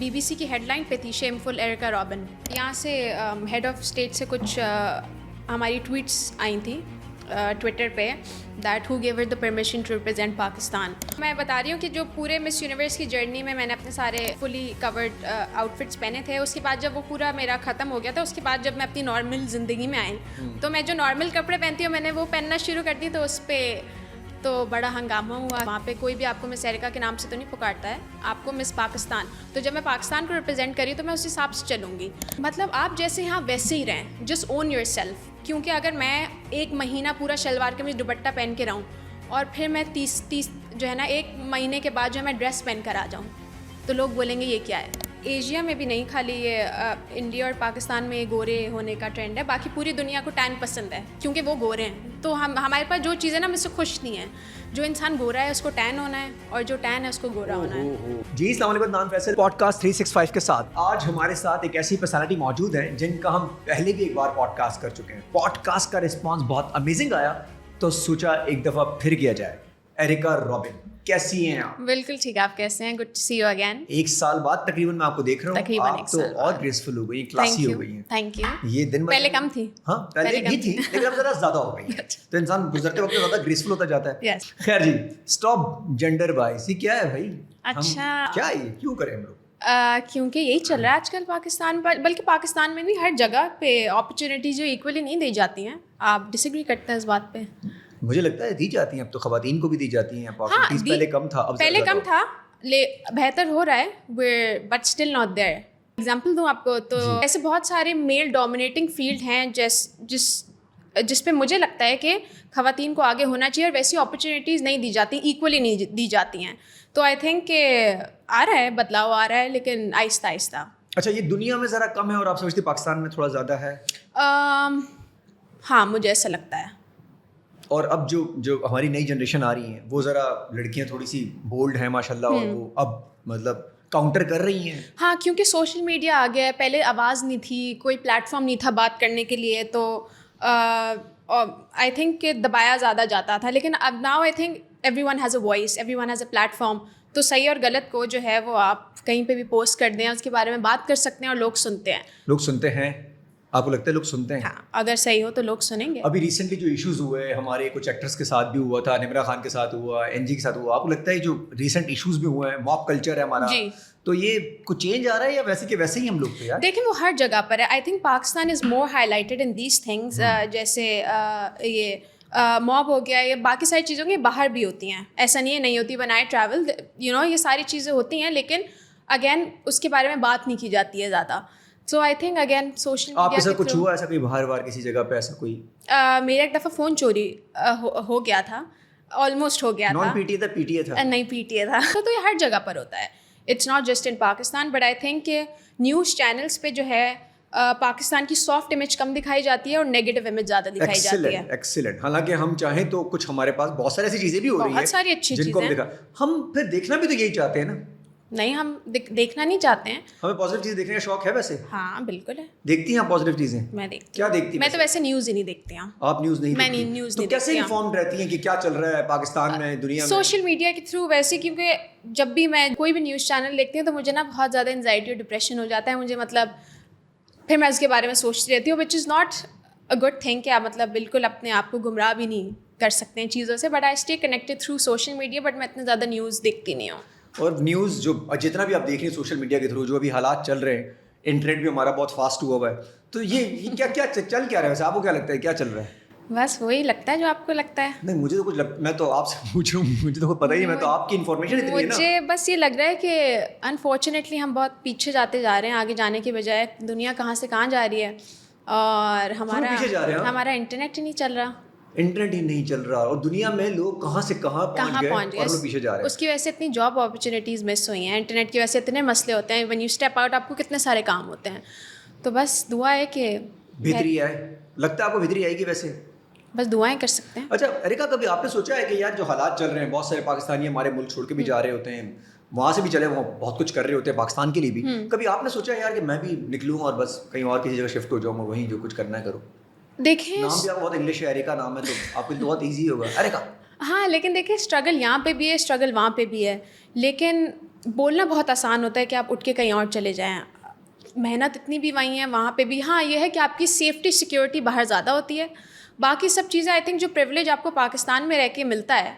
BBC کی head line پہ تھی شیمفل ایرکا رابن. یہاں سے ہیڈ آف اسٹیٹ سے کچھ ہماری ٹویٹس آئی تھیں ٹویٹر پہ that who gave her the permission to represent Pakistan. میں بتا رہی ہوں کہ جو پورے مس یونیورس کی جرنی میں نے اپنے سارے فلی کورڈ آؤٹ فٹس پہنے تھے. اس کے بعد جب وہ پورا میرا ختم ہو گیا تھا, اس کے بعد جب میں اپنی نارمل زندگی میں آئی تو میں جو نارمل کپڑے پہنتی ہوں میں نے وہ پہننا شروع کر دی. تو اس پہ تو بڑا ہنگامہ ہوا. وہاں پہ کوئی بھی آپ کو مس ایرکا کے نام سے تو نہیں پکارتا ہے, آپ کو مس پاکستان. تو جب میں پاکستان کو ریپرزینٹ کری تو میں اس حساب سے چلوں گی. مطلب آپ جیسے یہاں ویسے ہی رہیں, جسٹ اون یور سیلف. کیونکہ اگر میں ایک مہینہ پورا شلوار قمیض دوپٹہ پہن کے رہوں اور پھر میں 30 جو ہے نا ایک مہینے کے بعد جو ہے میں ڈریس پہن کر آ جاؤں تو لوگ بولیں گے یہ کیا ہے. ایشیا میں بھی نہیں, خالی یہ انڈیا اور پاکستان میں گورے ہونے کا ٹرینڈ ہے. باقی پوری دنیا کو ٹین پسند ہے کیونکہ وہ گورے ہیں. تو ہمارے پاس جو چیزیں نا مجھ سے خوش نہیں ہیں. جو انسان گورا ہے اس کو ٹین ہونا ہے اور جو ٹین ہے اس کو گورا ہونا ہے. جی السلام علیکم, نام فیصل, پوڈ کاسٹ 365 کے ساتھ آج ہمارے ساتھ ایک ایسی پرسنالٹی موجود ہے جن کا ہم پہلے بھی ایک بار پوڈ کاسٹ کر چکے ہیں. پوڈ کاسٹ کا رسپانس بہت امیزنگ آیا تو سوچا ایک دفعہ پھر کیا جائے. ایرکا رابن, کیسی ہیں آپ؟ بالکل ٹھیک, آپ کیسے ہیں؟ Good to see you again. ایک سال بعد تقریباً میں آپ کو دیکھ رہا ہوں, آپ تو اور گریسفل ہو گئی, کلاسی ہو گئی ہیں. Thank you. یہ دن پہلے کم تھی. ہاں پہلے بھی تھی لیکن اب ذرا زیادہ ہو گئی ہے. تو انسان گزرتے وقت زیادہ گریسفل ہوتا جاتا ہے. خیر جی, اسٹاپ جینڈر وائز, یہ کیا ہے بھائی؟ اچھا کیا یہ کیوں کریں ہم لوگ؟ کیونکہ یہی چل رہا ہے آج کل پاکستان پر, بلکہ پاکستان میں بھی ہر جگہ پہ اپرچونیٹیز جو ایکولی نہیں دی جاتی ہیں. آپ ڈس ایگری کرتے ہیں اس بات پہ؟ مجھے لگتا ہے دی جاتی ہیں, اب تو خواتین کو بھی دی جاتی ہیں اپارچونیٹیز. پہلے کم تھا, اب پہلے کم تھا, بہتر ہو رہا ہے but still not there. Example دوں آپ کو تو ایسے بہت سارے میل ڈومینیٹنگ فیلڈ ہیں جس پہ مجھے لگتا ہے کہ خواتین کو آگے ہونا چاہیے اور ویسی اپرچونیٹیز نہیں دی جاتی, ایکولی نہیں دی جاتی ہیں. تو آئی تھنک کہ آ رہا ہے بدلاؤ, آ رہا ہے لیکن آہستہ آہستہ. اچھا, یہ دنیا میں ذرا کم ہے اور آپ سمجھتے پاکستان میں تھوڑا زیادہ ہے؟ ہاں مجھے ایسا لگتا ہے. اور اب جو ہماری نئی جنریشن آ رہی ہیں وہ ذرا لڑکیاں تھوڑی سی بولڈ ہیں ماشاء اللہ, اور وہ اب مطلب کاؤنٹر کر رہی ہیں. ہاں کیونکہ سوشل میڈیا آ گیا ہے. پہلے آواز نہیں تھی, کوئی پلیٹ فارم نہیں تھا بات کرنے کے لیے, تو آئی تھنک کہ دبایا زیادہ جاتا تھا. لیکن اب now I think every one has a voice, every one has a platform. تو صحیح اور غلط کو جو ہے وہ آپ کہیں پہ بھی پوسٹ کر دیں, اس کے بارے میں بات کر سکتے ہیں اور لوگ سنتے ہیں. لوگ سنتے ہیں؟ آپ کو لگتا ہے لوگ سنتے ہیں؟ ہاں اگر صحیح ہو تو لوگ سنیں گے. ابھی ریسنٹلی جو ایشوز ہوئے ہمارے کچھ ایکٹرس کے ساتھ بھی ہوا تھا, نمرا خان کے ساتھ ہوا, این جی کے ساتھ ہوا, آپ کو لگتا ہے جو ریسنٹ ایشوز بھی ہوئے ہیں, موب کلچر ہے ہمارا, تو یہ کچھ چینج آ رہا ہے یا ویسے کہ ویسے ہی ہم لوگ تھے یار؟ دیکھیں وہ ہر جگہ پر ہے. I think Pakistan is more high lighted in these things. جیسے یہ موب ہو گیا, یہ باقی ساری چیزوں کی باہر بھی ہوتی ہیں, ایسا نہیں ہوتی. ون آئی ٹریول یہ ساری چیزیں ہوتی ہیں, لیکن اگین اس کے بارے میں بات نہیں کی جاتی ہے زیادہ. So I think again social media. آپ کے ساتھ کچھ ہوا ایسا کوئی باہر کسی جگہ پہ ایسا کوئی؟ میرا ایک دفعہ فون چوری ہو گیا تھا, آلموسٹ ہو گیا تھا. نان پی ٹی اے تھا, پی ٹی اے تھا؟ نہیں پی ٹی اے تھا. تو یہ ہر جگہ پر ہوتا ہے, it's not just in Pakistan. But I think کہ نیوز چینلس پہ جو ہے پاکستان کی سافٹ امیج کم دکھائی جاتی ہے اور نیگیٹو امیج زیادہ دکھائی جاتی ہے. ایکسیلنٹ. حالانکہ ہم چاہیں تو کچھ ہمارے پاس بہت ساری ایسی چیزیں بھی ہو رہی ہیں, بہت ساری اچھی چیزیں ہم پھر دیکھنا بھی تو یہی چاہتے ہیں نا. نہیں ہم دیکھنا نہیں چاہتے ہیں, ہمیں پازیٹیو چیز دیکھنے کا شوق ہے. ویسے ہاں بالکل ہے. دیکھتی ہیں آپ پازیٹیو چیزیں؟ میں دیکھتی کیا دیکھتی ہیں؟ میں تو ویسے نیوز ہی نہیں دیکھتی ہوں. آپ نیوز نہیں میں نیوز نہیں دیکھتی؟ کیسے انفارمڈ رہتی ہیں کہ کیا چل رہا ہے پاکستان میں, دنیا میں؟ سوشل میڈیا کے تھرو. ویسے کیونکہ جب بھی میں کوئی بھی نیوز چینل دیکھتی ہوں تو مجھے نا بہت زیادہ انزائٹی اور ڈپریشن ہو جاتا ہے مجھے. مطلب پھر میں اس کے بارے میں سوچتی رہتی ہوں, which is not a good thing. کہ آپ مطلب بالکل اپنے آپ کو گمراہ بھی نہیں کر سکتے ہیں چیزوں سے. But I stay connected through social media, but میں اتنا زیادہ نیوز دیکھتی نہیں ہوں. اور نیوز جو جتنا بھی آپ دیکھ رہے ہیں سوشل میڈیا کے تھرو, جو ابھی حالات چل رہے ہیں, انٹرنیٹ بھی ہمارا بہت فاسٹ ہوا ہے, تو یہ کیا چل کیا رہا ہے ویسے؟ آپ کو کیا لگتا ہے کیا چل رہا ہے؟ بس وہی لگتا ہے جو آپ کو لگتا ہے. نہیں مجھے تو کچھ میں تو آپ سے پوچھ رہا ہوں, مجھے تو پتہ ہی نہیں, میں تو آپ کی انفارمیشن اتنی ہے نا. مجھے بس یہ لگ رہا ہے کہ انفارچونیٹلی ہم بہت پیچھے جاتے جا رہے ہیں, آگے جانے کی بجائے. دنیا کہاں سے کہاں جا رہی ہے, اور ہمارا انٹرنیٹ ہی نہیں چل رہا. انٹرنیٹ ہی نہیں چل رہا, اور دنیا میں لوگ کہاں سے کہاں پہنچ گئے اور لوگ پیچھے جا رہے ہیں. اس کی وجہ سے اتنی جاب اپرچونیٹیز مس ہوئی ہیں. انٹرنیٹ کی وجہ سے اتنے مسئلے ہوتے ہیں. وین یو اسٹیپ آؤٹ آپ کو کتنے سارے کام ہوتے ہیں. تو بس دعا ہے کہ بہتری آئے. لگتا ہے آپ کو بہتری آئے گی ویسے؟ بس دعائیں کر سکتے ہیں. اچھا ایرکا, کبھی آپ نے سوچا ہے کہ یار جو حالات چل رہے ہیں, بہت سارے پاکستانی ہمارے ملک چھوڑ کے بھی جا رہے ہوتے ہیں, وہاں سے بھی چلے, وہ بہت کچھ کر رہے ہوتے ہیں پاکستان کے لیے بھی, کبھی آپ نے سوچا یار کہ میں بھی نکلوں اور بس کہیں اور کسی جگہ شفٹ ہو جاؤں اور وہیں جو کچھ کرنا ہے کروں؟ دیکھیں نام بھی آپ بہت انگلش ہے, ایرکا نام ہے, تو آپ کے لیے بہت ایزی ہوگا ایرکا. ہاں لیکن دیکھیں اسٹرگل یہاں پہ بھی ہے, اسٹرگل وہاں پہ بھی ہے. لیکن بولنا بہت آسان ہوتا ہے کہ آپ اٹھ کے کہیں اور چلے جائیں, محنت اتنی بھی وہیں ہے وہاں پہ بھی. ہاں یہ ہے کہ آپ کی سیفٹی سیکیورٹی باہر زیادہ ہوتی ہے, باقی سب چیزیں آئی تھنک جو پریولیج آپ کو پاکستان میں رہ کے ملتا ہے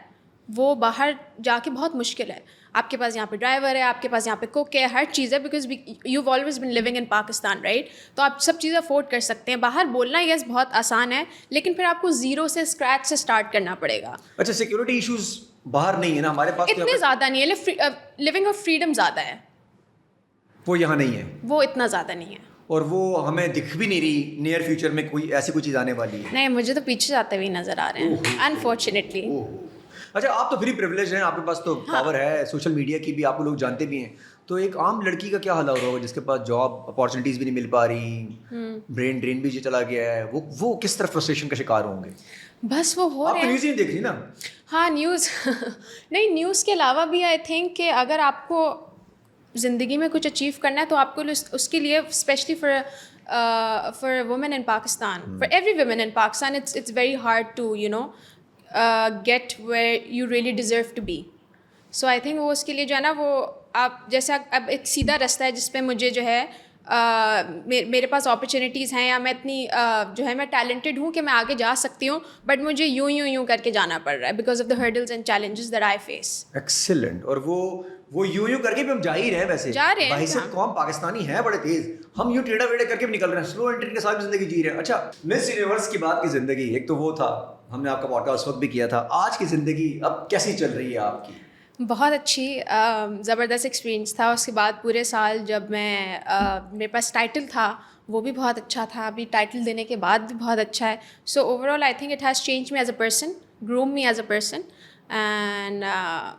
وہ باہر جا کے بہت مشکل ہے. آپ کے پاس یہاں پہ ڈرائیور ہے, آپ کے پاس یہاں پہ کوک ہے, ہر چیز ہے, because you always been living in Pakistan right, تو آپ سب چیزیں افورڈ کر سکتے ہیں. باہر بولنا یس بہت آسان ہے, لیکن پھر آپ کو زیرو سے اسکریچ سے اسٹارٹ کرنا پڑے گا. اچھا سیکورٹی ایشوز باہر نہیں ہے نا, ہمارے پاس اتنے زیادہ نہیں ہے, لیونگ آف فریڈم زیادہ ہے, وہ یہاں نہیں ہے, وہ اتنا زیادہ نہیں ہے, اور وہ ہمیں دکھ بھی نہیں رہی نیئر فیوچر میں کوئی ایسی کوئی چیز آنے والی ہے. نہیں مجھے تو پیچھے جاتے ہوئے نظر آ رہے ہیں انفارچونیٹلی. اچھا آپ تو فری پریولیج ہیں, آپ کے پاس تو پاور ہے, سوشل میڈیا کی بھی آپ لوگ جانتے بھی ہیں, تو ایک عام لڑکی کا کیا حال ہو رہا ہوگا جس کے پاس جاب اپارچونیٹیز بھی نہیں مل پا رہی, برین ڈرین بھی چلا گیا ہے, وہ کس طرح فرسٹریشن کا شکار ہوں گے؟ بس وہ ہو آپ رہے تو ہیں. نیوز ہی نہیں دیکھ رہی نا. ہاں نیوز نہیں, نیوز کے علاوہ بھی آئی تھنک کہ اگر آپ کو زندگی میں کچھ اچیو کرنا ہے تو آپ کو اس کے لیے specially for women in Pakistan, for every woman in Pakistan, it's very hard to you know get where you really deserve to be. So I think وہ اس کے لیے جو ہے نا وہ آپ جیسا اب ایک سیدھا رستہ ہے جس پہ مجھے جو ہے میرے پاس اپرچونیٹیز ہیں, یا میں اتنی جو ہے میں ٹیلنٹڈ ہوں کہ میں آگے جا سکتی ہوں, بٹ مجھے یوں کر کے جانا پڑ رہا ہے because of the hurdles and challenges that I face. Excellent. اور وہ یوں کر کے بھی ہم جا ہی رہے ہیں, ویسے جا رہے ہیں, بحیثیت قوم پاکستانی ہے بڑے تیز, ہم یوں ٹیڑھا ویڑھا کر کے بھی نکل رہے ہیں, سلو اینڈ کے ساتھ زندگی جی رہے ہیں. اچھا مس یونیورس کی بات کی زندگی, ایک تو وہ تھا, ہم نے آپ کا پوڈ کاسٹ اس وقت بھی کیا تھا, آج کی زندگی اب کیسی چل رہی ہے آپ کی؟ بہت اچھی, زبردست ایکسپیرینس تھا. اس کے بعد پورے سال جب میں میرے پاس ٹائٹل تھا وہ بھی بہت اچھا تھا, ابھی ٹائٹل دینے کے بعد بھی بہت اچھا ہے. So over I think it has change me as a person, groom me as a person, and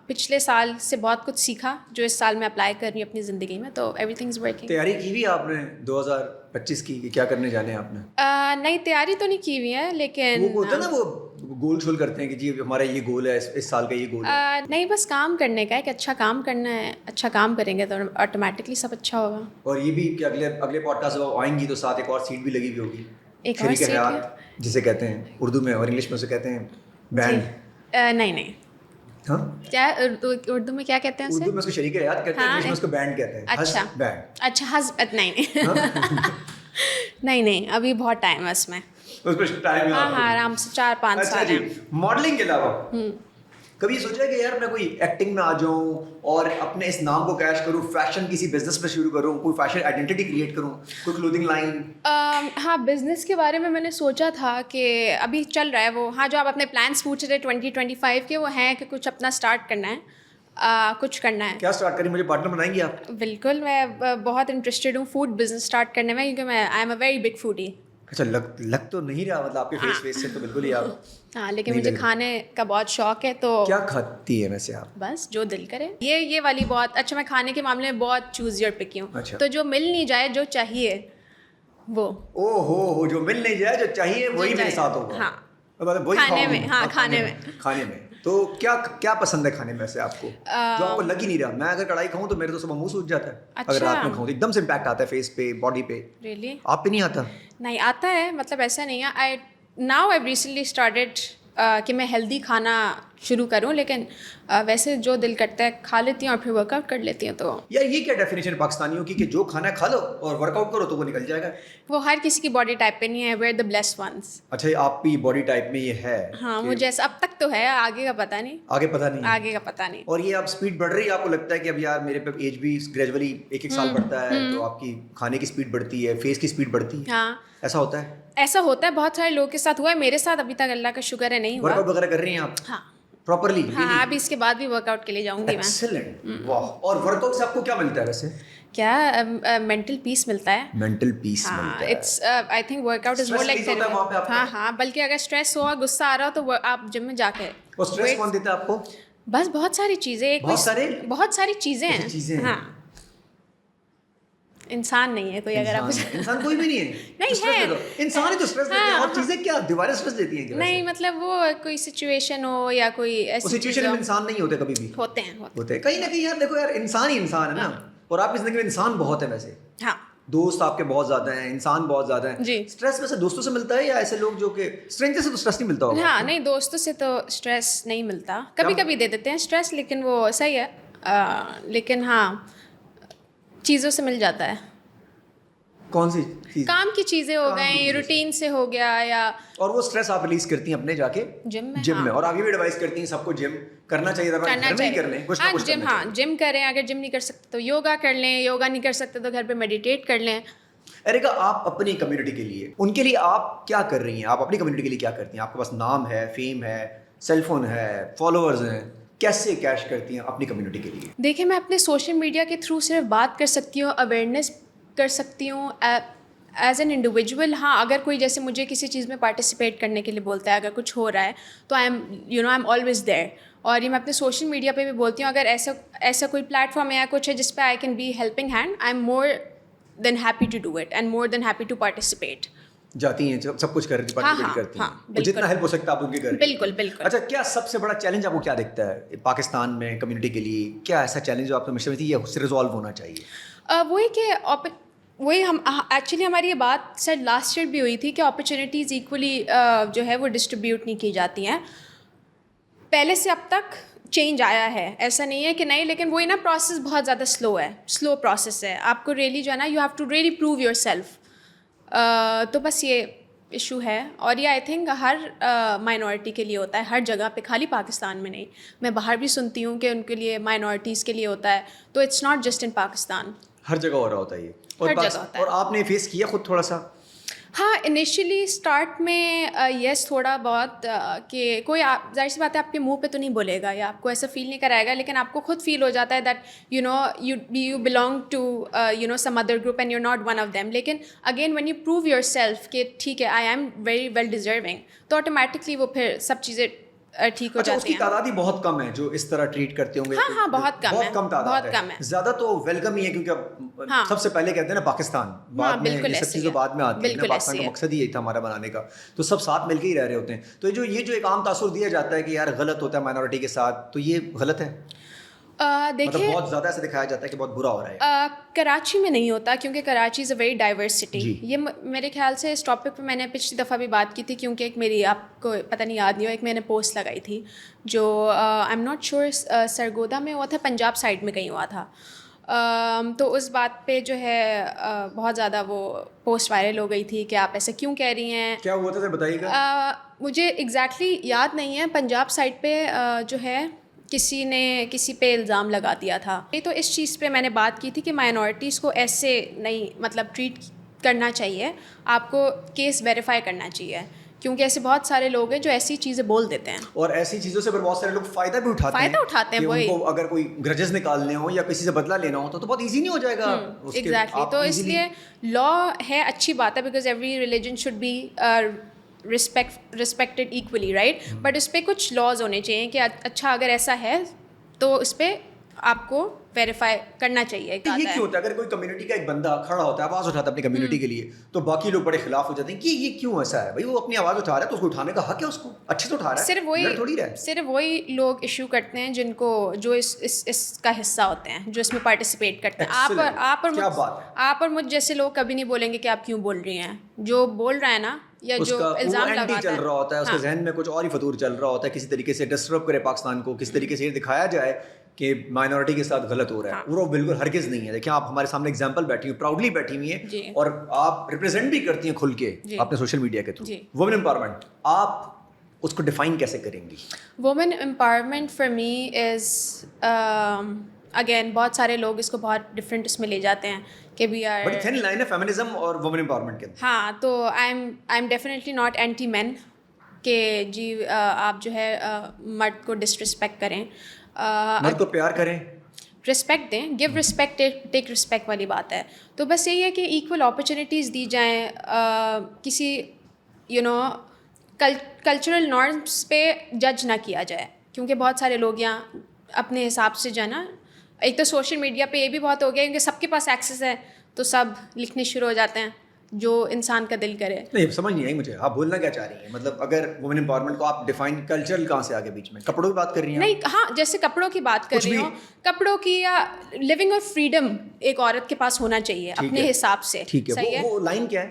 پچھلے سال سے بہت کچھ سیکھا جو اس سال میں اپلائی کر رہی ہوں اپنی زندگی میں, تو ایوری تھنگ از ورکنگ. تیاری کی ہوئی آپ نے 2025 کی کہ کیا کرنے جانے ہیں آپ نے؟ نہیں تیاری تو نہیں کی ہوئی ہے, لیکن وہ ہوتا ہے نا وہ گول شول کرتے ہیں کہ جی ہمارا یہ گول ہے, اس سال کا یہ گول ہے. نہیں بس کام کرنے کا ہے کہ اچھا کام کرنا ہے, اچھا کام کریں گے تو آٹومیٹکلی سب اچھا ہوگا. اور یہ بھی کہ اگلے پوڈ کاسٹ آئیں گی تو ساتھ ایک اور سیٹ بھی لگی ہوئی ہوگی, ایک اور شریک حیات جسے کہتے ہیں اردو میں, اور انگلش میں اسے کہتے ہیں بینڈ. نہیں ہاں کیا اردو میں کیا کہتے ہیں؟ اردو میں اس کو شریک حیات کہتے ہیں, انگلش میں اس کو بینڈ کہتے ہیں. اچھا بینڈ. اچھا ہسبینڈ نہیں ابھی بہت ٹائم ہے اس میں, اس پہ ٹائم. ہاں آرام سے 4-5 سال ہیں. ماڈلنگ کے علاوہ کبھی یہ سوچا کہ یار میں کوئی ایکٹنگ میں آ جاؤں اور اپنے اس نام کو کیش کروں, فیشن کسی بزنس میں شروع کروں, کوئی فیشن آئیڈینٹی کریٹ کروں, کوئی کلودنگ لائن؟ ہاں بزنس کے بارے میں نے سوچا تھا کہ ابھی چل رہا ہے وہ, ہاں جو آپ اپنے پلانس پوچھ رہے 2025 کے, وہ ہیں کہ کچھ اپنا اسٹارٹ کرنا ہے, کچھ کرنا ہے. کیا اسٹارٹ کریں, مجھے پارٹنر بنائیں گے آپ؟ بالکل, میں بہت انٹرسٹیڈ ہوں فوڈ بزنس اسٹارٹ کرنے میں, کیونکہ میں I am a very big foodie. اچھا لگ تو نہیں رہا, مطلب آپ کے فیس سے تو بالکل ہی آپ. ہاں لیکن مجھے کھانے کا بہت شوق ہے. تو کیا کھاتی ہے ویسے آپ؟ بس جو دل کرے, یہ والی بہت اچھا, میں کھانے کے معاملے میں بہت چوز یور پک ہوں. تو جو مل نہیں جائے, جو چاہیے وہ, او ہو جو مل نہیں جائے, جو چاہیے وہی میرے ساتھ ہوگا. ہاں کھانے میں, ہاں کھانے میں. تو کیا پسند ہے کھانے میں سے آپ کو جو آپ کو لگ ہی نہیں رہا؟ میں اگر کڑھائی کھاؤں تو میرے تو صبح منہ سوج جاتا ہے, اگر رات میں کھاؤں تو ایک دم سے امپیکٹ آتا ہے فیس پہ, باڈی پہ. ریئلی آپ پہ نہیں آتا؟ نہیں آتا ہے, مطلب ایسا نہیں ہے. ناؤ آئی ریسنٹلی اسٹارٹیڈ کہ میں ہیلدی کھانا شروع کروں, لیکن ویسے جو دل کرتا ہے کھا لیتی ہوں اور پھر ورک آؤٹ کر لیتی ہوں. تو یار یہ کیا ڈیفینیشن پاکستانیوں کی کہ جو کھانا کھا لو اور ورک آؤٹ کرو تو وہ نکل جائے گا؟ وہ ہر کسی کی باڈی ٹائپ پہ نہیں ہے, ویئر دا بلیسڈ ونس. اچھا آپ کی باڈی ٹائپ میں یہ ہے؟ ہاں مجھے ایسا اب تک تو ہے, آگے کا پتہ نہیں. آگے کا پتہ نہیں. اور یہ اب اسپیڈ بڑھ رہی ہے, آپ کو لگتا ہے کہ اب یار میرے پہ ایج بھی گریجولی ایک سال بڑھتا ہے تو آپ کی کھانے کی اسپیڈ بڑھتی ہے, فیس کی اسپیڈ بڑھتی ہے؟ ہاں ایسا ہوتا ہے. ایسا ہوتا ہے, بہت سارے لوگوں کے ساتھ ہوا ہے, میرے ساتھ ابھی تک اللہ کا شکر ہے نہیں ہوا. ورک آؤٹ وغیرہ کر رہی ہیں آپ؟ ہاں پراپرلی؟ ہاں ابھی اس کے بعد بھی ورک آؤٹ کے لیے جاؤں گی میں. ایکسیلنٹ, واہ. اور ورک آؤٹ سے آپ کو کیا ملتا ہے ویسے؟ کیا مینٹل پیس ملتا ہے. مینٹل پیس ملتا ہے. It's I think work out is more like therapy. ہاں بلکہ اگر اسٹریس ہوا, غصہ آ رہا ہو تو آپ جم میں جا کے. اور اسٹریس کون دیتا ہے آپ کو؟ بس بہت ساری چیزیں, بہت ساری چیزیں ہیں. ہاں انسان نہیں ہے کوئی, اگر آپ انسان کوئی بھی نہیں ہے. نہیں ہے انسان ہی تو اسٹریس دیتے ہیں, اور چیزیں کیا دیواریں اسٹریس دیتی ہیں؟ نہیں مطلب وہ کوئی سچویشن ہو یا کوئی ایسی سچویشن میں انسان نہیں ہوتے کبھی بھی. ہوتے ہیں کہیں نہ کہیں. یار دیکھو یار, انسان ہی انسان ہے نا, اور آپ کی زندگی میں انسان بہت ہے ویسے. ہاں دوست آپ کے بہت زیادہ ہیں, انسان بہت زیادہ ہیں. جی اسٹریس ویسے دوستوں سے ملتا ہے یا ایسے لوگ جو کہ اسٹرینجر سے تو اسٹریس نہیں ملتا ہوگا؟ ہاں نہیں دوستوں سے تو اسٹریس نہیں ملتا, کبھی کبھی دے دیتے ہیں اسٹریس, لیکن وہ صحیح ہے. لیکن ہاں چیزوں سے مل جاتا ہے. کون سی چیز؟ کام کی چیزیں ہو گئیں, روٹین سے ہو گیا, یا اور وہ اسٹریس آپ ریلیز کرتی ہیں اپنے جا کے جم میں. اور آگے بھی ایڈوائز کرتی ہیں سب کو جم کرنا چاہیے, گھر میں ہی کر لیں کچھ نہ کچھ. ہاں جم کریں, اگر جم نہیں کر سکتے تو یوگا کر لیں, یوگا نہیں کر سکتے تو گھر پہ میڈیٹیٹ کر لیں. ایرکا, آپ اپنی کمیونٹی کے لیے, ان کے لیے آپ کیا کر رہی ہیں؟ آپ اپنی کمیونٹی کے لیے کیا کرتی ہیں؟ آپ کے پاس نام ہے, فیم ہے, سیل فون ہے, فالوورز ہیں, کیسے کیش کرتی ہیں اپنی کمیونٹی کے لیے؟ دیکھیں میں اپنے سوشل میڈیا کے تھرو صرف بات کر سکتی ہوں, اویئرنیس کر سکتی ہوں ایز این انڈیویجول. ہاں اگر کوئی جیسے مجھے کسی چیز میں پارٹیسپیٹ کرنے کے لیے بولتا ہے, اگر کچھ ہو رہا ہے تو آئی ایم آلویز دیر. اور یہ میں اپنے سوشل میڈیا پہ بھی بولتی ہوں, اگر ایسا کوئی پلیٹ فارم ہے یا کچھ ہے جس پہ I can be helping hand, I am more than happy to do it and more than happy to participate. جاتی ہیں سب کچھ پارٹیسپیٹ کرتی ہیں, جتنا ہیلپ ہو سکتا ہے آپ ان کے گھر. بالکل بالکل. اچھا, کیا سب سے بڑا چیلنج آپ کو کیا دکھتا ہے پاکستان میں کمیونٹی کے لیے؟ کیا ایسا چیلنج جو آپ کو مشکل تھی یا اس سے ریزالو ہونا چاہیے؟ وہی کہ ہم ایکچولی ہماری یہ بات سر لاسٹ ایئر بھی ہوئی تھی کہ اپرچونیٹیز ایکولی جو ہے وہ ڈسٹریبیوٹ نہیں کی جاتی ہیں. پہلے سے اب تک چینج آیا ہے, ایسا نہیں ہے کہ نہیں, لیکن وہی نا پروسیس بہت زیادہ سلو پروسیس ہے. آپ کو ریئلی جو ہے نا you have to really prove your self. تو بس یہ ایشو ہے. اور یہ آئی تھنک ہر مائنورٹی کے لیے ہوتا ہے, ہر جگہ پہ, خالی پاکستان میں نہیں. میں باہر بھی سنتی ہوں کہ ان کے لیے مائنورٹیز کے لیے ہوتا ہے, تو it's not just in Pakistan, ہر جگہ ہو رہا ہوتا ہے یہ. ہر جگہ ہوتا ہے. اور آپ نے فیس کیا خود تھوڑا سا؟ ہاں انیشلی اسٹارٹ میں یس تھوڑا بہت, کہ کوئی ظاہر سی بات ہے آپ کے منہ پہ تو نہیں بولے گا یا آپ کو ایسا فیل نہیں کرائے گا, لیکن آپ کو خود فیل ہو جاتا ہے that you belong to some other group and you not one of them. لیکن again when you prove your self ٹھیک ہے I am very well deserving, تو آٹومیٹکلی وہ پھر سب چیزیں ٹھیک ہو جاتی ہیں. اس کی تعداد ہی بہت کم ہے جو اس طرح ٹریٹ کرتے ہوں گے. ہاں بہت کم تعداد ہے. زیادہ تو ویلکم ہی ہے, کیونکہ اب سب سے پہلے کہتے ہیں نا پاکستان, بعد میں یہ سب چیزیں بعد میں آتی ہیں. پاکستان کا مقصد ہی یہی تھا ہمارا بنانے کا, تو سب ساتھ مل کے ہی رہ رہے ہوتے ہیں. تو یہ جو ایک عام تاثر دیا جاتا ہے کہ یار غلط ہوتا ہے مائنورٹی کے ساتھ, تو یہ غلط ہے. دیکھیے بہت زیادہ ایسا دکھایا جاتا ہے کہ بہت برا ہو رہا ہے. کراچی میں نہیں ہوتا, کیونکہ کراچی از اے ویری ڈائیورس سٹی. یہ میرے خیال سے اس ٹاپک پہ میں نے پچھلی دفعہ بھی بات کی تھی, کیونکہ ایک میری, آپ کو پتہ نہیں یاد نہیں ہو, ایک میں نے پوسٹ لگائی تھی جو I am not sure Sargodha میں ہوا تھا, پنجاب سائڈ میں کہیں ہوا تھا. تو اس بات پہ جو ہے بہت زیادہ وہ پوسٹ وائرل ہو گئی تھی کہ آپ ایسا کیوں کہہ رہی ہیں. کیا ہوا تھا بتائیے گا؟ مجھے ایگزیکٹلی یاد نہیں ہے. پنجاب سائڈ پہ جو ہے کسی نے کسی پہ الزام لگا دیا تھا. تو اس چیز پہ میں نے بات کی تھی کہ مائنورٹیز کو ایسے نہیں مطلب ٹریٹ کرنا چاہیے, آپ کو کیس ویریفائی کرنا چاہیے, کیونکہ ایسے بہت سارے لوگ ہیں جو ایسی چیزیں بول دیتے ہیں, اور ایسی چیزوں سے بہت سارے لوگ فائدہ بھی اٹھاتے ہیں. وہی ان کو اگر کوئی گرجز نکالنے ہو یا کسی سے بدلہ لینا ہو تو بہت ایزی نہیں ہو جائے گا. ایگزیکٹلی. تو اس لیے لا ہے, اچھی بات ہے, because every religion should be respected equally, right. But اس پہ کچھ لاز ہونے چاہیے کہ اچھا اگر ایسا ہے تو اس پہ آپ کو ویریفائی کرنا چاہیے. یہ کیوں ہوتا ہے؟ اگر کوئی کمیونٹی کا ایک بندہ کھڑا ہوتا ہے, آواز اٹھاتا ہے اپنی کمیونٹی کے لیے, تو باقی لوگ بڑے خلاف ہو جاتے ہیں کہ یہ کیوں ایسا ہے. بھائی وہ اپنی آواز اٹھا رہا ہے تو اس کو اٹھانے کا حق ہے, اس کو اچھے سے اٹھا رہا ہے. صرف وہی لوگ ایشو کرتے ہیں جن کو جو اس کا حصہ ہوتے ہیں, جو اس میں پارٹیسپیٹ کرتے ہیں. آپ اور مجھ جیسے لوگ کبھی نہیں بولیں گے کہ آپ کیوں بول رہی ہیں. جو بول رہا ہے نا یا جو الزام لگاتا ہے, چل رہا ہوتا ہے, اس کے ذہن میں کچھ اور ہی فطور چل رہا ہوتا ہے, کسی طریقے سے ڈسٹرب کرے پاکستان کو, کسی طریقے سے یہ دکھایا جائے کہ مائنورٹی کے ساتھ غلط ہو رہا ہے. وہ بالکل ہرگز نہیں ہے. دیکھیں آپ ہمارے سامنے ایگزامپل بیٹھی ہوئی, پراؤڈلی بیٹھی ہوئی ہیں, اور آپ ریپرزینٹ بھی کرتی ہیں کھل کے اپنے سوشل میڈیا کے تھرو وومن امپاورمنٹ. آپ اس کو ڈیفائن کیسے کریں گی؟ Women empowerment for me is again بہت سارے لوگ اس کو بہت ڈفرینٹ اس میں لے جاتے ہیں کہ وی آر, بڑی تھن لائن ہے فیمنزم اور وومن امپاورمنٹ کے. ہاں تو I am definitely not anti man کہ جی آپ جو ہے مرد کو ڈسرسپیکٹ کریں, مرد کو پیار کریں, رسپیکٹ دیں. گیو رسپیکٹ ٹیک رسپیکٹ والی بات ہے. تو بس یہی ہے کہ ایکول اپرچونیٹیز دی جائیں, کسی کلچرل نارمس پہ جج نہ کیا جائے, کیونکہ بہت سارے لوگ یہاں اپنے حساب سے جو ہے نا, ایک تو سوشل میڈیا پہ یہ بھی بہت ہو گیا کیونکہ سب کے پاس ایکسیس ہے, تو سب لکھنے شروع ہو جاتے ہیں جو انسان کا دل کرے. نہیں سمجھ نہیں آئی مجھے, آپ بولنا کیا چاہ رہی ہیں؟ مطلب اگر وومن امپاورمنٹ کو آپ ڈیفائن کلچرل کہاں سے آگے بیچ میں کپڑوں کی بات کر رہی ہیں؟ نہیں, ہاں جیسے کپڑوں کی بات کر رہی ہوں, کپڑوں کی یا لیونگ اور فریڈم ایک عورت کے پاس ہونا چاہیے اپنے حساب سے. ٹھیک ہے, وہ لائن کیا ہے؟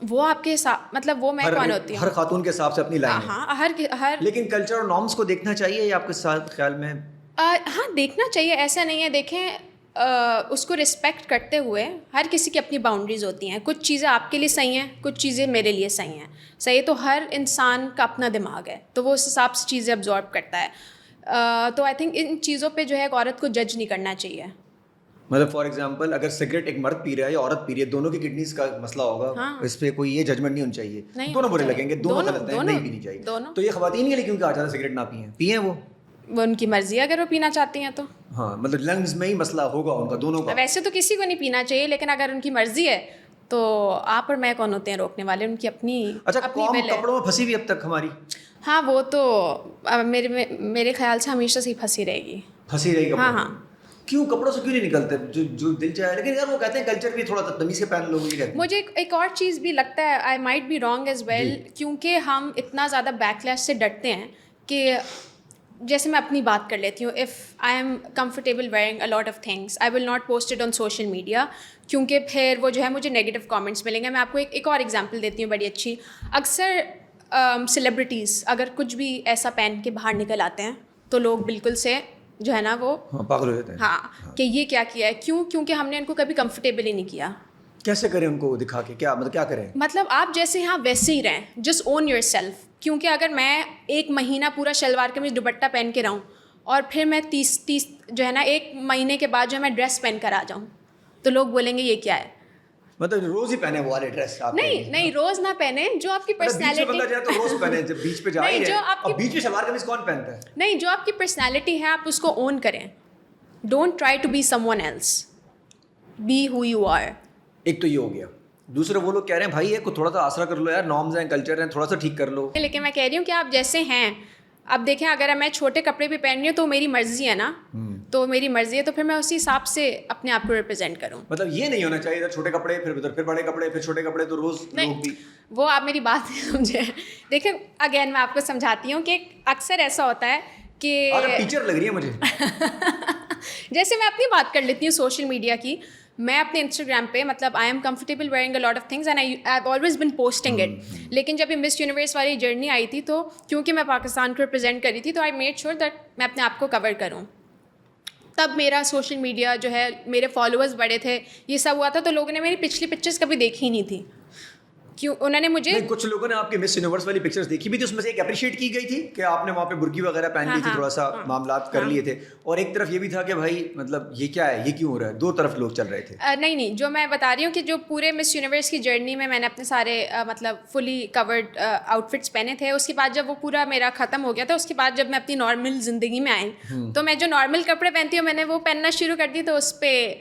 وہ آپ کے حساب, مطلب وہ میں کون ہوتی ہوں, ہر خاتون کے حساب سے اپنی لائن ہے. ہاں ہر لیکن کلچر اور نارمس کو دیکھنا چاہیے, آپ کے ساتھ خیال میں ہاں دیکھنا چاہیے, ایسا نہیں ہے. دیکھیں اس کو رسپیکٹ کرتے ہوئے ہر کسی کی اپنی باؤنڈریز ہوتی ہیں. کچھ چیزیں آپ کے لیے صحیح ہیں, کچھ چیزیں میرے لیے صحیح ہیں. صحیح تو ہر انسان کا اپنا دماغ ہے, تو وہ اس حساب سے چیزیں ابزارب کرتا ہے. تو آئی تھنک ان چیزوں پہ جو ہے ایک عورت کو جج نہیں کرنا چاہیے. مطلب فار ایگزامپل اگر سگریٹ ایک مرد پی رہا ہے یا عورت پی رہی ہے, دونوں کی کڈنیز کا مسئلہ ہوگا, اس پہ کوئی یہ ججمنٹ نہیں ہونی چاہیے. دونوں برے لگیں گے, دونوں غلط ہیں, نہیں پینی چاہیے. تو یہ خواتین کے لیے کیوں کہا جاتا ہے سگریٹ نہ پئیں وہ ان کی مرضی ہے, اگر وہ پینا چاہتی ہیں تو. ہاں مطلب لنگز میں ہی مسئلہ ہوگا ان کا, دونوں کا. ویسے تو کسی کو نہیں پینا چاہیے, لیکن اگر ان کی مرضی ہے تو آپ اور میں کون ہوتے ہیں روکنے والے, ان کی اپنی. اچھا قوم کپڑوں میں پھنسی ہوئی اب تک ہماری. ہاں وہ تو میرے خیال سے ہمیشہ سے ہی پھنسی رہے گی. پھنسی رہے گی. ہاں ہاں. کیوں کپڑوں سے کیوں نہیں نکلتے جو دل چاہے؟ لیکن یار وہ کہتے ہیں کلچر بھی تھوڑا تمیز سے پہن لو. یہ کہتے ہیں. مجھے ایک اور چیز بھی لگتا ہے, I might be wrong as well, کیونکہ ہم اتنا زیادہ بیک لیش سے ڈرتے ہیں کہ جیسے میں اپنی بات کر لیتی ہوں, if I am comfortable wearing a lot of things I will not post it on social media, کیونکہ پھر وہ جو ہے مجھے نیگیٹو کامنٹس ملیں گے. میں آپ کو ایک اور ایگزامپل دیتی ہوں بڑی اچھی. اکثر سیلیبریٹیز اگر کچھ بھی ایسا پہن کے باہر نکل آتے ہیں تو لوگ بالکل سے جو ہے نا وہ پاگل ہو جاتے ہیں. ہاں کہ یہ کیا کیا ہے, کیوں؟ کیونکہ ہم نے ان کو کبھی کمفرٹیبل ہی نہیں کیا. کیسے کریں ان کو دکھا کے, کیا مطلب کیا کریں؟ مطلب آپ جیسے ہیں آپ ویسے ہی رہیں, جسٹ اون یور سیلف. کیونکہ اگر میں ایک مہینہ پورا شلوار قمیض دوپٹہ پہن کے رہوں اور پھر میں 30 جو ہے نا ایک مہینے کے بعد جو ہے میں ڈریس پہن کر آ جاؤں, تو لوگ بولیں گے یہ کیا ہے. مطلب روز ہی پہنے وہ والے ڈریس آپ؟ نہیں روز نہ پہنے, جو آپ کی پرسنالٹی. بندہ جائے تو روز پہنے, جب بیچ پہ جائے جو آپ کی بیچ میں شلوار قمیض کون پہنتا ہے؟ نہیں, جو آپ کی پرسنالٹی ہے آپ اس کو اون کریں. Don't try to be someone else, be who you are. ایک تو یہ ہو گیا. دوسرے وہ لوگ کہہ رہے ہیں بھائی کو تھوڑا سا آسرا کر لو یار, نارمز ہیں, کلچر ہیں, تھوڑا سا ٹھیک کر لو. لیکن میں کہہ رہی ہوں کہ آپ جیسے ہیں. اب دیکھیں اگر میں چھوٹے کپڑے بھی پہن رہی ہوں تو میری مرضی ہے نا, تو میری مرضی ہے, تو پھر میں اسی حساب سے اپنے آپ کو ریپرزینٹ کروں. مطلب یہ نہیں ہونا چاہیے چھوٹے کپڑے پھر بڑے کپڑے پھر چھوٹے کپڑے, تو روز لوگ بھی. وہ آپ میری بات نہیں سمجھے. دیکھیں اگین میں آپ کو سمجھاتی ہوں کہ اکثر ایسا ہوتا ہے کہ ٹیچر لگ رہی ہے مجھے. جیسے میں اپنی بات کر لیتی ہوں سوشل میڈیا کی. میں اپنے انسٹاگرام پہ مطلب I am comfortable wearing a lot of things and I have always been posting it. لیکن جب یہ مس یونیورس والی جرنی آئی تھی تو کیونکہ میں پاکستان کو ریپرزینٹ کری تھی, تو آئی میڈ شیور دیٹ میں اپنے آپ کو کور کروں. تب میرا سوشل میڈیا جو ہے, میرے فالوورز بڑے تھے, یہ سب ہوا تھا, تو لوگوں نے میری پچھلی پکچرز کبھی دیکھی ہی نہیں تھی. کیوں انہوں نے مجھے, کچھ لوگوں نے آپ کے مس یونیورس والی پکچرز دیکھی بھی تھی, اس میں سے ایک اپریشیٹ کی گئی تھی کہ آپ نے وہاں پہ برقی وغیرہ پہن لی تھی, تھوڑا سا معاملات کر لیے تھے, اور ایک طرف یہ بھی تھا کہ بھائی مطلب یہ کیا ہے, یہ کیوں ہو رہا ہے, دو طرف لوگ چل رہے تھے. نہیں, جو میں بتا رہی ہوں کہ جو پورے مس یونیورس کی جرنی میں نے اپنے سارے مطلب فلی کورڈ آؤٹ فٹس پہنے تھے. اس کے بعد جب وہ پورا میرا ختم ہو گیا تھا, اس کے بعد جب میں اپنی نارمل زندگی میں آئی تو میں جو نارمل کپڑے پہنتی ہوں میں نے وہ پہننا شروع کر دی. تو اس پہ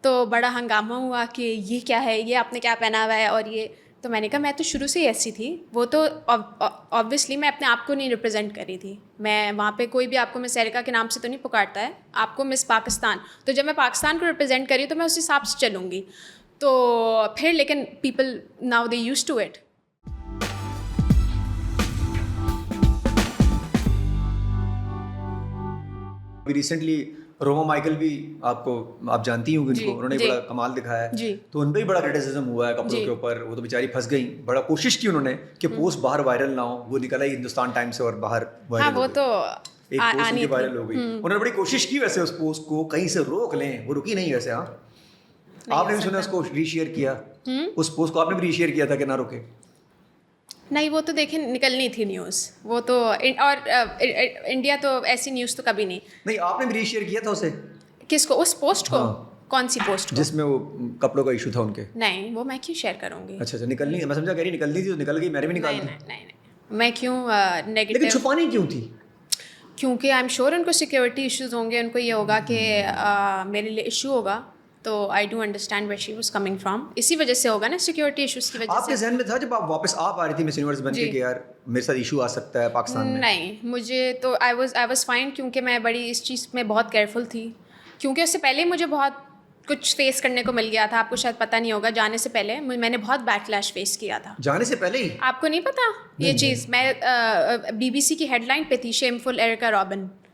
تو بڑا ہنگامہ ہوا کہ یہ کیا ہے, یہ آپ نے کیا پہنا ہوا ہے, اور یہ. تو میں نے کہا میں تو شروع سے ہی ایسی تھی. وہ تو آبویسلی میں اپنے آپ کو نہیں ریپرزینٹ کر رہی تھی. میں وہاں پہ کوئی بھی آپ کو مس ایرکا کے نام سے تو نہیں پکارتا ہے, آپ کو مس پاکستان. تو جب میں پاکستان کو ریپرزینٹ کر رہی ہوں تو میں اس حساب سے چلوں گی. تو پھر لیکن people now they used to it. Recently Roma Michael بھی آپ جانتی ہوں ان کو, انہوں نے بڑا کمال دکھایا ہے, تو ان پہ بھی بڑا کرٹیسزم ہوا ہے کپڑوں کے اوپر. وہ تو بیچاری پھنس گئی, بڑا کوشش کی انہوں نے کہ پوسٹ باہر وائرل نہ ہو. وہ نکلا ہی ہندوستان ٹائمز سے اور باہر وائرل, وہ تو ایک پوسٹ ان کی وائرل ہو گئی. انہوں نے بڑی کوشش کی ویسے اس پوسٹ کو کہیں سے روک لیں, وہ رکی نہیں ویسے. ہاں آپ نے بھی سنا اس کو ری شیئر کیا, اس پوسٹ کو آپ نے بھی ری شیئر کیا تھا کہ نہ روکے. نہیں وہ تو دیکھیں نکلنی تھی نیوز, وہ تو, اور انڈیا تو ایسی نیوز تو کبھی نہیں. آپ نے بھی ری شیئر کیا تھا اسے. کس کو, اس پوسٹ کو؟ کون سی پوسٹ؟ جس میں وہ کپڑوں کا ایشو تھا ان کے. نہیں وہ میں کیوں شیئر کروں گی. اچھا نکلنی, میں سمجھا کہہ رہی نکلنی تھی تو نکل گئی, میں نے بھی نکال دی. نہیں میں کیوں نیگیٹو. لیکن چھپانی کیوں تھی؟ کیونکہ آئی ایم شیور ان کو سیکورٹی ایشوز ہوں گے. ان کو یہ ہوگا کہ میرے لیے ایشو ہوگا, تو I do understand where she was coming from. اسی وجہ سے ہوگا نا, سیکورٹی ایشوز کی وجہ سے. آپ کے ذہن میں تھا جب آپ واپس آپ آ رہی تھی مس یونیورس بن کے کہ یار میرے ساتھ ایشو آ سکتا ہے پاکستان میں؟ نہیں مجھے تو آئی واز فائن, کیونکہ میں بڑی اس چیز میں بہت کیئرفل تھی. کیونکہ اس سے پہلے مجھے بہت کچھ فیس کرنے کو مل گیا تھا. آپ کو شاید پتہ نہیں ہوگا, جانے سے پہلے میں نے بہت بیک لیش فیس کیا تھا. جانے سے پہلے ہی؟ آپ کو نہیں پتا یہ چیز؟ میں BBC کی ہیڈ لائن پہ تھی, شیمفل ایرکا رابن.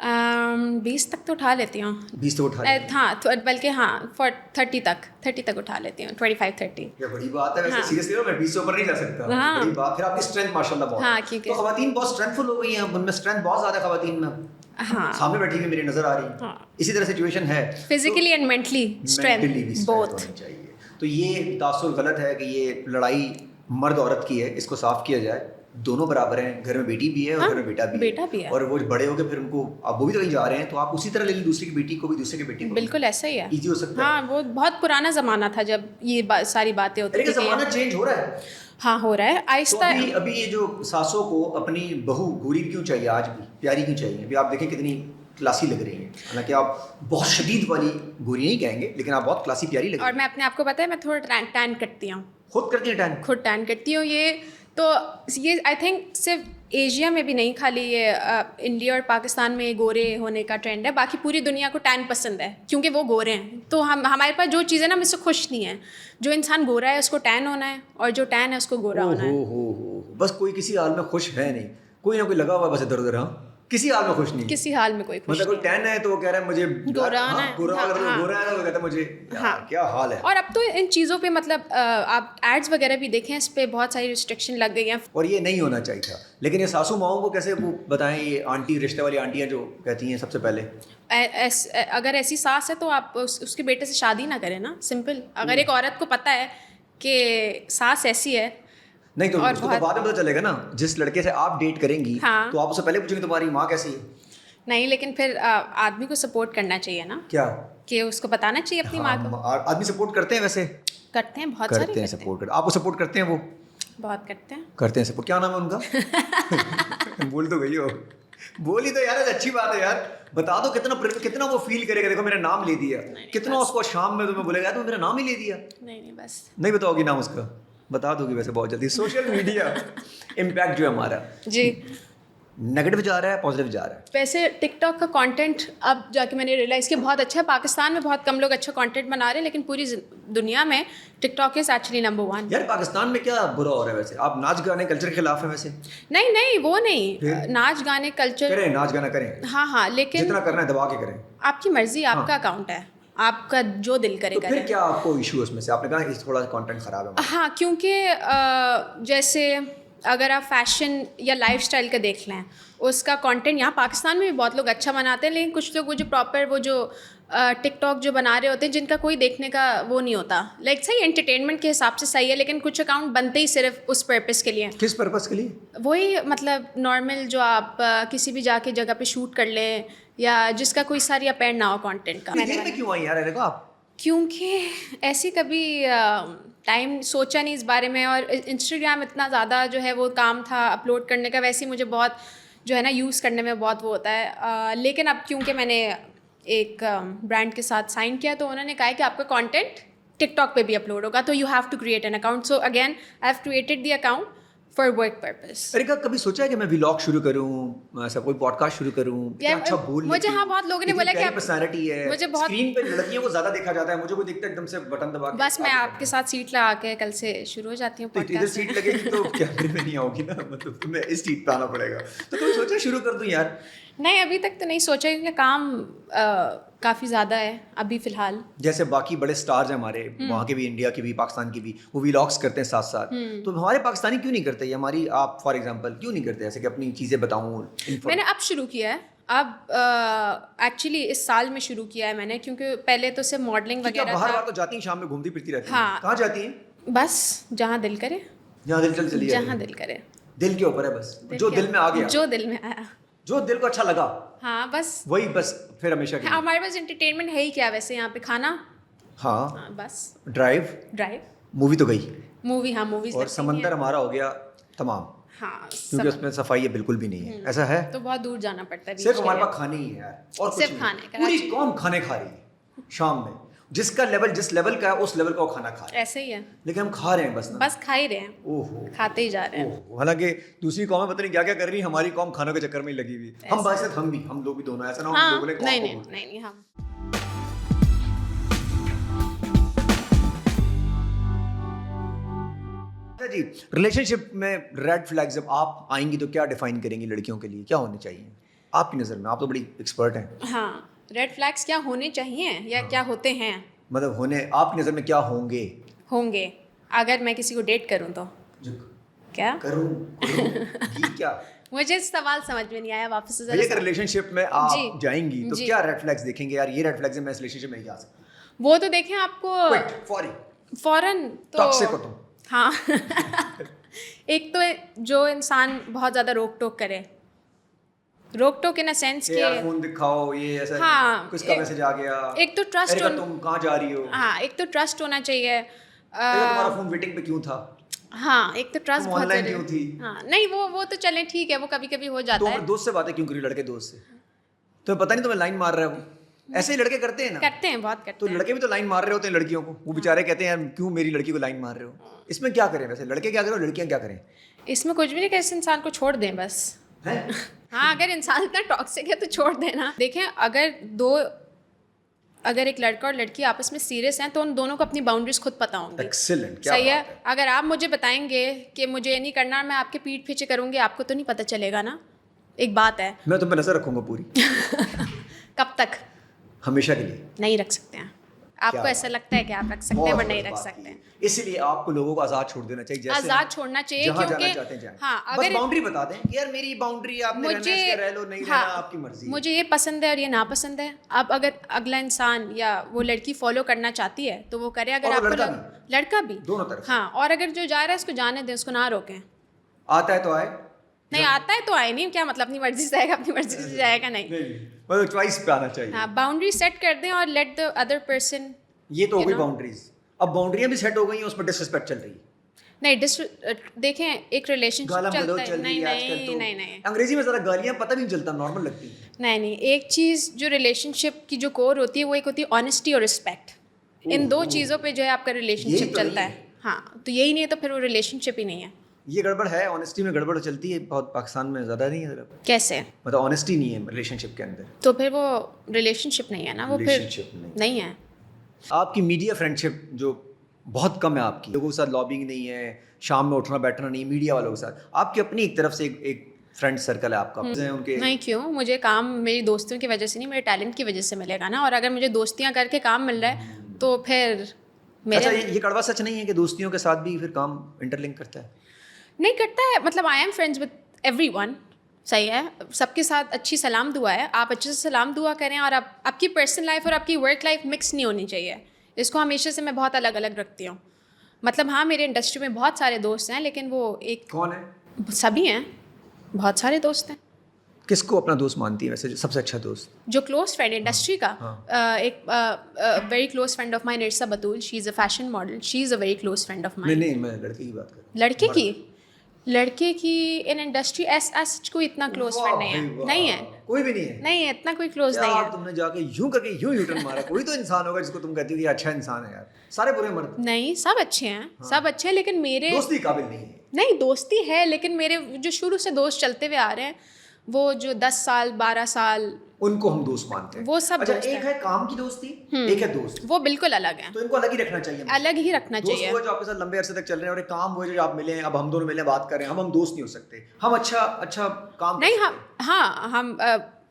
20 تک تو اٹھا لیتی ہوں. 20 تو اٹھا ہاں بلکہ ہاں 30 تک اٹھا لیتی ہوں. 25-30. یہ بڑی بات ہے ویسے. سیریسلی میں 20 سے اوپر نہیں جا سکتا. بڑی بات. پھر آپ کی اسٹرینتھ ماشاءاللہ بہت ہے. ہاں کیونکہ تو خواتین بہت اسٹرینتھفل ہو گئی ہیں, ان میں اسٹرینتھ بہت زیادہ ہے خواتین میں. ہاں سامنے بیٹھی ہوئی میری نظر آ رہی. اسی طرح سچویشن ہے physically and mentally strength both ہونی چاہیے. تو یہ تاثر غلط ہے کہ یہ لڑائی مرد عورت کی ہے, اس کو صاف کیا جائے. دونوں برابر ہیں, گھر میں بیٹی بھی ہے اور گھر میں بیٹا بھی ہے. اور وہ بڑے ہو کے پھر ان کو اب وہ بھی تو کہیں جا رہے ہیں تو آپ اسی طرح لے لیں دوسری کی بیٹی کو بھی دوسرے کی بیٹی کو. بالکل ایسا ہی ہے. ایزی ہو سکتا ہے. ہاں وہ بہت پرانا زمانہ تھا جب یہ ساری باتیں ہوتی تھیں. زمانہ چینج ہو رہا ہے. ہاں ہو رہا ہے آہستہ. ابھی یہ جو ساسوں کو اپنی بہو گوری کیوں چاہیے, آج بھی پیاری کیوں چاہیے. ابھی آپ دیکھیں کتنی کلاسی لگ رہی ہیں, حالانکہ آپ بہت شدید والی گوری نہیں کہیں گے لیکن آپ بہت کلاسی پیاری لگ رہی ہیں. اور میں اپنے آپ کو پتہ ہے میں تھوڑا ٹین کرتی ہوں. خود کرتی ہیں ٹین؟ خود ٹین کرتی ہوں. یہ آئی تھنک صرف ایشیا میں بھی نہیں, خالی یہ انڈیا اور پاکستان میں گورے ہونے کا ٹرینڈ ہے. باقی پوری دنیا کو ٹین پسند ہے کیونکہ وہ گورے ہیں. تو ہمارے پاس جو چیزیں نا ہم اس سے خوش نہیں ہیں. جو انسان گورا ہے اس کو ٹین ہونا ہے اور جو ٹین ہے اس کو گورا ہونا ہے. بس کوئی کسی حال میں خوش ہے نہیں, کوئی نہ کوئی لگا ہوا بس ادھر ادھر. ہاں کسی حال میں خوش نہیں, کسی حال میں کوئی خوش مطلب کوئی ٹین ہے تو وہ کہہ رہا ہے مجھے گورا ہے, گورا ہے تو کہتا ہے مجھے کیا حال ہے. اور اب تو ان چیزوں پہ مطلب آپ ایڈز وغیرہ بھی دیکھیں, اس پہ بہت ساری ریسٹرکشن لگ گئی ہیں. اور یہ نہیں ہونا چاہیے تھا. لیکن یہ ساسو ماؤں کو کیسے وہ بتائیں, یہ آنٹی رشتے والی آنٹیاں جو کہتی ہیں سب سے پہلے اگر ایسی ساس ہے تو آپ اس کے بیٹے سے شادی نہ کریں نا. سمپل. اگر ایک عورت کو پتہ ہے کہ ساس ایسی ہے نہیں تو اس کو تو بعد میں پتہ چلے گا نا. جس لڑکے سے آپ ڈیٹ کریں گی تو آپ اسے پہلے پوچھیں گے تمہاری ماں کیسی ہے. نہیں لیکن پھر آدمی کو سپورٹ کرنا چاہیے نا. کیا کہ اس کو بتانا چاہیے اپنی ماں کو. آدمی سپورٹ کرتے ہیں ویسے, کرتے ہیں بہت سارے کرتے ہیں سپورٹ. آپ کو سپورٹ کرتے ہیں وہ بہت کرتے ہیں سپورٹ. کیا نام ہے ان کا؟ بول تو گئی ہو, بولی تو یار اچھی بات ہے یار. بتا دو کتنا وہ فیل کرے گا. دیکھو میرا نام لے دیا, کتنا اس کو شام میں تمہیں بولے گا تو میرا نام ہی لے دیا. نہیں بس نہیں بتاؤ گی نام اس کا, بتا دو گی ویسے بہت جلدی. سوشل میڈیا امپیکٹ جو ہے ہمارا جی نیگیٹو جا رہا ہے پازیٹیو جا رہا ہے. ویسے ٹک ٹاک کا کانٹینٹ اب جا کے میں نے ریئلائز کیا بہت اچھا ہے. پاکستان میں بہت کم لوگ اچھا کانٹینٹ بنا رہے ہیں لیکن پوری دنیا میں ٹک ٹاک از ایکچولی نمبر 1. یار پاکستان میں کیا برا ہو رہا ہے ویسے؟ آپ ناچ گانے کلچر کے خلاف ہیں ویسے؟ نہیں وہ نہیں, ناچ گانے کلچر کریں, ناچ گانا کریں. ہاں لیکن جتنا کرنا ہے دبا کے کریں. آپ کی مرضی, آپ کا اکاؤنٹ ہے, آپ کا جو دل کرے گا. پھر کیا آپ کو ایشو اس میں سے؟ آپ نے کہا تھوڑا کانٹینٹ خراب ہے. ہاں کیونکہ جیسے اگر آپ فیشن یا لائف اسٹائل کا دیکھ لیں, اس کا کانٹینٹ یہاں پاکستان میں بھی بہت لوگ اچھا بناتے ہیں لیکن کچھ لوگ وہ جو پراپر وہ جو ٹک ٹاک جو بنا رہے ہوتے ہیں جن کا کوئی دیکھنے کا وہ نہیں ہوتا. لائک صحیح انٹرٹینمنٹ کے حساب سے صحیح ہے لیکن کچھ اکاؤنٹ بنتے ہی صرف اس پرپز کے لیے. کس پرپز کے لیے؟ وہی مطلب نارمل جو آپ کسی بھی جا کے جگہ پہ شوٹ کر لیں یا جس کا کوئی ساری اپینڈ نہ ہو کانٹینٹ کا. کیوں آئی یار دیکھو آپ؟ کیونکہ ایسی کبھی ٹائم سوچا نہیں اس بارے میں, اور انسٹاگرام اتنا زیادہ جو ہے وہ کام تھا اپلوڈ کرنے کا, ویسے ہی مجھے بہت جو ہے نا یوز کرنے میں بہت وہ ہوتا ہے. لیکن اب کیونکہ میں نے ایک برانڈ کے ساتھ سائن کیا تو انہوں نے کہا کہ آپ کا کانٹینٹ ٹک ٹاک پہ بھی اپلوڈ ہوگا تو you have to create an account. So again I have created the account for work purpose. Erica کبھی سوچا ہے کہ میں ولاگ شروع کروں, ایسا کوئی پوڈ کاسٹ شروع کروں؟ اچھا بول مجھے ہاں بہت لوگوں نے بولا کہ پرسنالٹی ہے, مجھے بہت اسکرین پہ لڑکیوں کو زیادہ دیکھا جاتا ہے, مجھے کوئی دیکھتا ہے ایک دم سے بٹن دبا کے. بس میں آپ کے ساتھ سیٹ لگا کے کل سے شروع ہو جاتی ہوں. ادھر سیٹ لگے گی تو کیمرے میں نہیں آؤ گی نا, مطلب تمہیں اس سیٹ پہ آنا پڑے گا. تو تم سوچا شروع کر دوں یار؟ نہیں ابھی تک تو نہیں سوچا کیونکہ کام کافی زیادہ ہے ابھی فی الحال. جیسے باقی بڑے اسٹارز ہیں ہمارے وہاں کے بھی, انڈیا کے بھی, پاکستان کی بھی, وہ ولاگس کرتے ہیں ساتھ ساتھ. تو ہمارے پاکستانی کیوں نہیں کرتے یہ ہماری, آپ فار ایگزامپل کیوں نہیں کرتے ایسے کہ اپنی چیزیں بتاؤں؟ میں نے اب شروع کیا ہے, اب ایکچولی اس سال میں شروع کیا ہے میں نے, کیونکہ پہلے تو صرف ماڈلنگ وغیرہ تھا. باہر تو جاتی ہیں شام میں گھومتی پھرتی رہتی ہیں, کہاں جاتی ہیں؟ بس جہاں دل کرے, جہاں دل چل چلی, جہاں دل کرے, دل کے اوپر ہے بس, جو دل میں آ گیا, جو دل میں آیا, جو دل کو اچھا لگا, ہاں بس وہی بس پھر ہمیشہ کے. ہمارے پاس انٹرٹینمنٹ ہے ہی کیا ویسے یہاں پہ, کھانا, ہاں بس ڈرائیو, مووی تو گئی, مووی, ہاں موویز, اور سمندر ہمارا ہو گیا تمام. ہاں کیونکہ اس میں صفائی بالکل بھی نہیں ہے. ایسا ہے تو بہت دور جانا پڑتا ہے, صرف ہمارے پاس کھانے ہی ہے یار, اور صرف کھانے. پوری قوم کھانے کھا رہی ہے شام میں, جس کا لیول جس لیول کا ہے اس لیول کا وہ کھانا کھا رہے ہیں. ایسے ہی ہے, لیکن ہم کھا رہے ہیں بس کھا ہی رہے ہیں, اوہو کھاتے ہی جا رہے ہیں. حالانکہ دوسری قومیں پتہ نہیں کیا کیا کر رہی ہیں, ہماری قوم کھانوں کے چکر میں ہی لگی ہوئی. ہم باعث ہم لوگ بھی دونوں, ایسا نہ ہم لوگوں نے نہیں ہم جی. ریلیشن شپ میں ریڈ فلیگز جب آپ آئیں گی تو کیا ڈیفائن کریں گی لڑکیوں کے لیے, کیا ہونے چاہیے آپ کی نظر میں آپ تو بڑی ایکسپرٹ ہیں. ہاں ریڈ فلیگس کیا ہونے چاہیے یا کیا ہوتے ہیں؟ مطلب ہونے آپ کی نظر میں کیا ہوں گے اگر میں کسی کو ڈیٹ کروں تو کیا کروں کیا مجھے سوال سمجھ میں نہیں آیا. واپس سے ایک ریلیشن شپ میں آپ جائیں گی تو کیا ریڈ فلیگس دیکھیں گے یار یہ ریڈ فلیگس ہے میں اس ریلیشن شپ میں نہیں جا سکتا؟ وہ تو دیکھیں آپ کو فوراً تو ہاں ایک تو جو انسان بہت زیادہ روک ٹوک کرے روک ٹوک ان سینس کہ فون دکھاؤ یہ ایسا ہاں کس کا میسج آ گیا ایک تو ٹرسٹ تم کہاں جا رہی ہو ہاں ایک تو ٹرسٹ ہونا چاہیے تمہارا فون ویٹنگ پہ کیوں تھا ہاں ایک تو ٹرسٹ آن لائن کیوں تھی ہاں نہیں وہ تو چلیں ٹھیک ہے وہ کبھی کبھی ہو جاتا ہے. دوست سے باتیں کیوں کری لڑکے دوست سے تمہیں پتہ نہیں تمہیں لائن مار رہا ہے وہ ایسے ہی لڑکے کرتے ہیں نا کرتے ہیں بہت کرتے تو لڑکے بھی تو لائن مار رہے ہوتے ہیں لڑکیوں کو وہ بیچارے کہتے ہیں کیوں میری لڑکی کو لائن مار رہے ہو اس میں کیا کریں ویسے لڑکے کیا کریں لڑکیاں کیا کریں اس میں کچھ بھی نہیں کہ اس انسان کو چھوڑ دیں بس ہاں اگر انسان اتنا ٹاکسک ہے تو چھوڑ دینا. دیکھیں اگر ایک لڑکا اور لڑکی آپس میں سیریس ہیں تو ان دونوں کو اپنی باؤنڈریز خود پتہ ہوں گی. صحیح ہے. اگر آپ مجھے بتائیں گے کہ مجھے یہ نہیں کرنا میں آپ کے پیٹھ پیچھے کروں گی آپ کو تو نہیں پتہ چلے گا نا. ایک بات ہے میں تم پہ نظر رکھوں گا پوری. کب تک؟ ہمیشہ کے لیے نہیں رکھ سکتے ہیں. آپ کو ایسا لگتا ہے کہ آپ رکھ سکتے ہیں بٹ نہیں رکھ سکتے. اسی لیے آپ کو لوگوں کو آزاد چھوڑ دینا چاہیے آزاد چھوڑنا چاہیے کیونکہ ہاں اگر باؤنڈری بتا دیں یار میری باؤنڈری آپ نے رہنا ہے رہ لو نہیں رہنا آپ کی مرضی مجھے یہ پسند ہے اور یہ ناپسند ہے. اب اگر اگلا انسان یا وہ لڑکی فالو کرنا چاہتی ہے تو وہ کرے. اگر آپ کو لڑکا بھی دونوں طرف ہاں اور اگر جو جا رہا ہے اس کو جانے دیں اس کو نہ روکیں. آتا ہے تو آئے نہیں آتا ہے تو آئے نہیں کیا مطلب اپنی مرضی سے جائے گا اپنی مرضی سے جائے گا نہیں مطلب چوائس پہ آنا چاہیے. ہاں باؤنڈری سیٹ کر دیں اور لیٹ دا ادر پرسن. یہ تو ہو گئی باؤنڈریز. اب باؤنڈریاں بھی سیٹ ہو گئی ہیں اس پر ڈس رسپیکٹ چل رہی ہے. نہیں دیکھیں ایک ریلیشن شپ چلتا ہے نہیں انگریزی میں ذرا گالیاں پتہ بھی نہیں چلتا نارمل لگتی ہیں. نہیں ایک چیز جو ریلیشن شپ کی جو کور ہوتی ہے وہ ایک ہوتی ہے آنیسٹی اور رسپیکٹ. ان دو چیزوں پہ جو ہے آپ کا ریلیشن شپ چلتا ہے. ہاں تو یہی نہیں ہے تو پھر وہ ریلیشن شپ ہی نہیں ہے. یہ گڑبڑ ہے آنیسٹی میں گڑبڑ چلتی ہے بہت پاکستان میں زیادہ نہیں ہے. کیسے مطلب آنیسٹی نہیں ہے ریلیشن شپ کے اندر تو پھر وہ ریلیشن شپ نہیں ہے نا وہ پھر نہیں ہے. آپ کی میڈیا فرینڈ شپ جو بہت کم ہے آپ کی لوگوں کے ساتھ لابنگ نہیں ہے شام میں اٹھنا بیٹھنا نہیں میڈیا والوں کے ساتھ آپ کی اپنی ایک طرف سے ایک فرینڈ سرکل ہے آپ کا ان کے نہیں کیوں مجھے کام میری دوستوں کی وجہ سے نہیں میرے ٹیلنٹ کی وجہ سے ملے گا نا. اور اگر مجھے دوستیاں کر کے کام مل رہا ہے تو پھر اچھا یہ کڑوا سچ نہیں ہے کہ دوستیوں کے ساتھ بھی پھر کام انٹر لنک کرتا ہے؟ نہیں کرتا ہے. مطلب I M friends with every one. صحیح ہے سب کے ساتھ اچھی سلام دعا ہے. آپ اچھے سے سلام دعا کریں اور آپ کی پرسنل لائف اور آپ کی ورک لائف مکس نہیں ہونی چاہیے. اس کو ہمیشہ سے میں بہت الگ الگ رکھتی ہوں. مطلب ہاں میرے انڈسٹری میں بہت سارے دوست ہیں لیکن وہ ایک کون ہے سبھی ہیں بہت سارے دوست ہیں. کس کو اپنا دوست مانتی ہے ویسے سب سے اچھا دوست جو کلوز فرینڈ انڈسٹری کا ایک very close friend of mine Irsa Batool. She is a fashion model. She is a very close friend of mine. نہیں میں لڑکے کی بات کر رہا ہوں. لڑکے کی ان انڈسٹری ایس کوئی اتنا کلوز فرینڈ نہیں ہے کوئی بھی نہیں ہے اتنا کوئی کلوز نہیں ہے. تم نے جا کے یوں کر کے یوں ٹرن مارا کوئی تو انسان ہوگا جس کو تم کہتی ہو یہ اچھا انسان ہے یار. سارے برے مرد نہیں سب اچھے ہیں سب اچھے ہیں لیکن میرے دوستی قابل نہیں ہے. نہیں دوستی ہے لیکن میرے جو شروع سے دوست چلتے ہوئے آ رہے ہیں وہ جو 10 سال 12 سال ان کو ہم دوست مانتے ہیں. وہ سب دوست ایک ہے کام کی دوستی ایک ہے دوست وہ بالکل الگ ہے. تو ان کو الگ ہی رکھنا چاہیے. الگ ہی رکھنا چاہیے. دوست جو آپ کے ساتھ لمبے عرصے تک چل رہے ہیں اور ایک کام ہوا جو آپ ملے ہیں اب ہم دونوں ملے بات کر رہے ہیں ہم دوست نہیں ہو سکتے. ہم اچھا کام نہیں ہاں ہم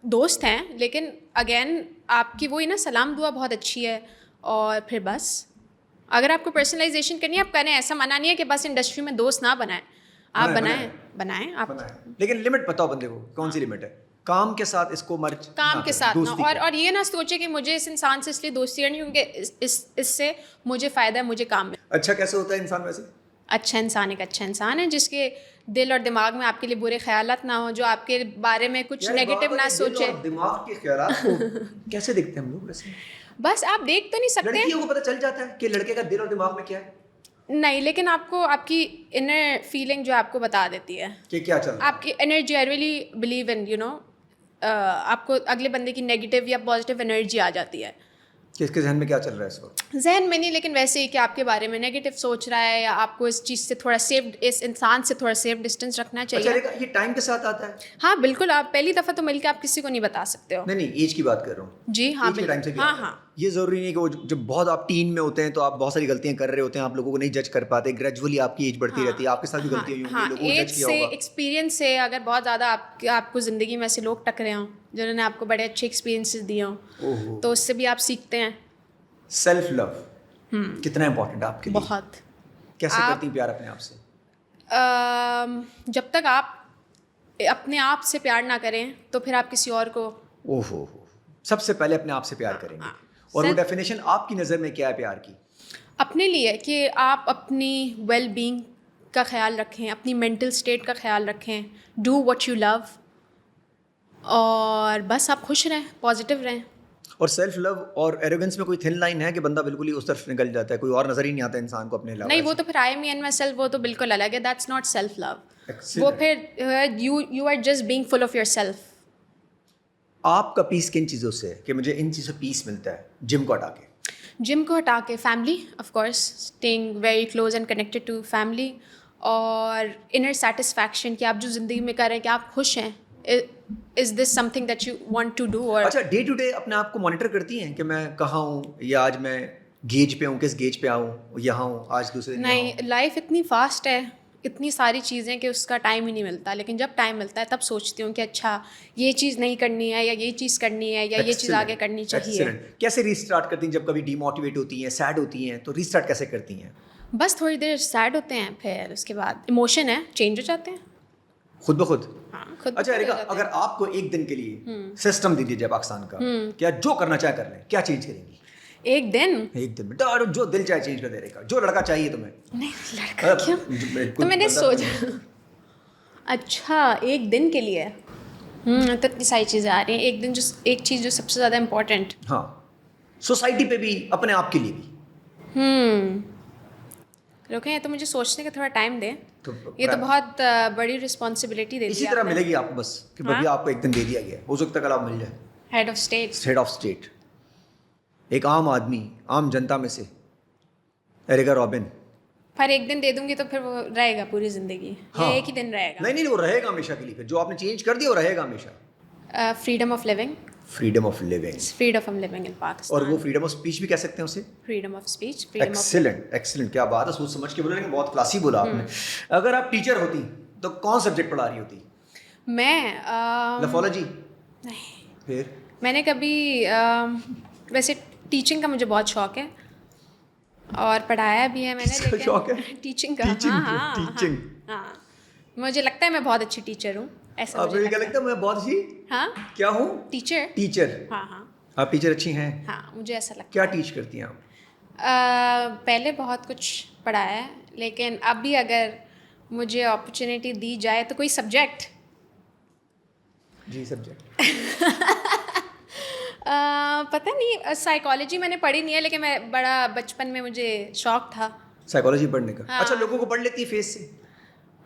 دوست ہیں لیکن اگین آپ کی وہی نا سلام دعا بہت اچھی ہے اور پھر بس اگر آپ کو پرسنلائزیشن کرنی ہے آپ کریں. ایسا منع نہیں ہے کہ بس انڈسٹری میں دوست نہ بنائیں. آپ بنائیں آپ لیکن لمٹ بتاؤ بندے کو کون سی لمٹ ہے. کام کے ساتھ اس کو مرچ کام کے ساتھ اور یہ نہ سوچے کہ مجھے اس انسان سے اس لیے دوستی کرنی کیونکہ اس سے مجھے فائدہ ہے مجھے کام میں. اچھا کیسے ہوتا ہے انسان ویسے؟ اچھا انسان ایک اچھا انسان ہے جس کے دل اور دماغ میں آپ کے لیے برے خیالات نہ ہوں جو آپ کے بارے میں کچھ نیگیٹو نہ سوچے. دماغ کے خیالات کیسے دیکھتے ہیں ہم لوگ ویسے؟ بس آپ دیکھ تو نہیں سکتے. لڑکیوں کو پتہ چل جاتا ہے کہ لڑکے کا دل اور دماغ میں کیا ہے. نہیں لیکن آپ کو آپ کی انر فیلنگ جو آپ کو بتا دیتی ہے کہ کیا چل رہا ہے. آپ کی energy I really believe in you know آپ کو اگلے بندے کی نیگیٹو یا پازیٹیو انرجی آ جاتی ہے کہ اس کے ذہن میں کیا چل رہا ہے اس وقت. ذہن میں نہیں لیکن ویسے ہی کہ آپ کے بارے میں نیگیٹو سوچ رہا ہے یا آپ کو اس چیز سے تھوڑا اس انسان سے تھوڑا سیف ڈسٹینس رکھنا چاہیے. اچھا یہ ٹائم کے ساتھ آتا ہے. ہاں بالکل. آپ پہلی دفعہ تو مل کے آپ کسی کو نہیں بتا سکتے ہو. نہیں ایج کی بات کر رہا ہوں. جی ہاں بالکل. ہاں یہ ضروری نہیں کہ وہ جب بہت آپ ٹین میں ہوتے ہیں تو آپ بہت ساری غلطیاں کر رہے ہوتے ہیں, آپ لوگوں کو نہیں جج کر پاتے, گریجولی آپ کی ایج بڑھتی رہتی ہے, آپ کے ساتھ بھی غلطیاں ہوئی ہوں گی, لوگوں نے جج کیا ہوگا. ایکسپیرینس سے اگر بہت زیادہ آپ کو زندگی میں ایسے لوگ ٹکرے ہوں جنہوں نے آپ کو بڑے اچھے ایکسپیرینسز دیے ہوں تو اس سے بھی آپ سیکھتے ہیں. سیلف لو کتنا امپورٹنٹ ہے آپ کے لیے؟ بہت. کیسے کرتی ہیں پیار اپنے آپ سے؟ جب تک آپ اپنے آپ سے پیار نہ کریں تو پھر آپ کسی اور کو سب سے پہلے اپنے آپ سے پیار کریں گے. اور وہ ڈیفینیشن آپ کی نظر میں کیا ہے پیار کی؟ اپنے لیے کہ آپ اپنی ویل بینگ کا خیال رکھیں, اپنی مینٹل اسٹیٹ کا خیال رکھیں, ڈو واٹ یو لو, اور بس آپ خوش رہیں, پازیٹیو رہیں. اور سیلف لو اور ایروگنس میں کوئی تھن لائن ہے کہ بندہ بالکل ہی اس طرف نکل جاتا ہے, کوئی اور نظر ہی نہیں آتا انسان کو اپنے علاوہ؟ نہیں, وہ تو پھر آئی می اینڈ مائی سیلف, وہ تو بالکل الگ ہے. That's not self love. وہ پھر you are just being full of yourself. آپ کا پیس کن چیزوں سے ہے کہ مجھے ان چیزوں پیس ملتا ہے؟ جم کو ہٹا کے. جم کو ہٹا کے family, of course, staying very close and connected to family, اور انر سیٹسفیکشن کہ آپ جو زندگی میں کر رہے ہیں کہ آپ خوش ہیں. Is this some thing that وانٹ ٹو ڈو؟ اور اچھا, ڈے ٹو ڈے اپنے آپ کو مانیٹر کرتی ہیں کہ میں کہاں ہوں, یا آج میں گیج پہ ہوں, کس گیج پہ آؤں, یہاں ہوں, آج دوسرے دن نہیں, لائف اتنی فاسٹ ہے, اتنی ساری چیزیں کہ اس کا ٹائم ہی نہیں ملتا. لیکن جب ٹائم ملتا ہے تب سوچتی ہوں کہ اچھا یہ چیز نہیں کرنی ہے, یا یہ چیز کرنی ہے, یا یہ چیز آگے کرنی چاہیے. کیسے ریسٹارٹ کرتی ہیں جب کبھی ڈی موٹیویٹ ہوتی ہیں, سیڈ ہوتی ہیں, تو ریسٹارٹ کیسے کرتی ہیں؟ بس تھوڑی دیر سیڈ ہوتے ہیں, پھر اس کے بعد ایموشن ہے, چینج ہو جاتے ہیں خود بخود. خود. اچھا ایرکا, اگر آپ کو ایک دن کے لیے سسٹم دے دیجیے پاکستان کا, کیا جو کرنا چاہے کر لیں, کیا چینج کریں گی ایک دن میں؟ جو دل چاہے چینج کر دے رہے گا. جو لڑکا چاہیے تمہیں. نہیں, لڑکا کیوں؟ تو میں نے سوچا اچھا ایک دن کے لیے تو اتنی ساری چیزیں آ رہی ہیں. ایک دن جو ایک چیز جو سب سے زیادہ امپورٹنٹ, ہاں, سوسائٹی پہ بھی, اپنے آپ کے لیے بھی. رکیں تو مجھے سوچنے کا تھوڑا ٹائم دیں. یہ تو بہت بڑی رسپانسبلٹی دے دی. اسی طرح ملے گی آپ کو, بس کہ بھیا آپ کو ایک دن دے دیا گیا, ہو سکتا ہے کل آپ مل جائے. Head of state. Head of state, ایک عام آدمی, عام جنتا میں سے, ایرکا رابن. پر ایک دن دے دوں گی تو پھر وہ رہے گا پوری زندگی, ایک ہی دن رہے گا. نہیں, وہ رہے گا ہمیشہ کے لیے. جو آپ نے چینج کر دیا وہ رہے گا ہمیشہ. Freedom of living. Freedom of living. Freedom of living in Pakistan. اور وہ فریڈم آف اسپیچ بھی کہہ سکتے ہیں اسے. Freedom of speech. ایکسلنٹ, کیا بات ہے, سوچ سمجھ کے بولا, لیکن بہت کلاسی بولا آپ نے. اگر آپ ٹیچر ہوتی تو کون سبجیکٹ پڑھا رہی ہوتی؟ میں لفالوجی. نہیں, پھر میں نے کبھی ویسے ٹیچنگ کا مجھے بہت شوق ہے اور پڑھایا بھی ہے میں نے. شوق ہے ٹیچنگ کا. ہاں, مجھے لگتا ہے میں بہت اچھی ٹیچر ہوں. ایسا آپ کو کیا لگتا ہے میں بہت اچھی کیا ہوں؟ ٹیچر. ہاں, آپ ٹیچر اچھی ہیں؟ ہاں, مجھے ایسا لگتا ہے. کیا ٹیچ کرتی ہیں آپ؟ پہلے بہت کچھ پڑھایا ہے, لیکن اب بھی اگر مجھے اپرچونیٹی دی جائے تو کوئی سبجیکٹ. جی, سبجیکٹ پتہ نہیں, سائیکالوجی میں نے پڑھی نہیں ہے, لیکن میں بڑا بچپن میں مجھے شوق تھا سائیکالوجی پڑھنے کا. اچھا, لوگوں کو پڑھ لیتی ہے فیس سے؟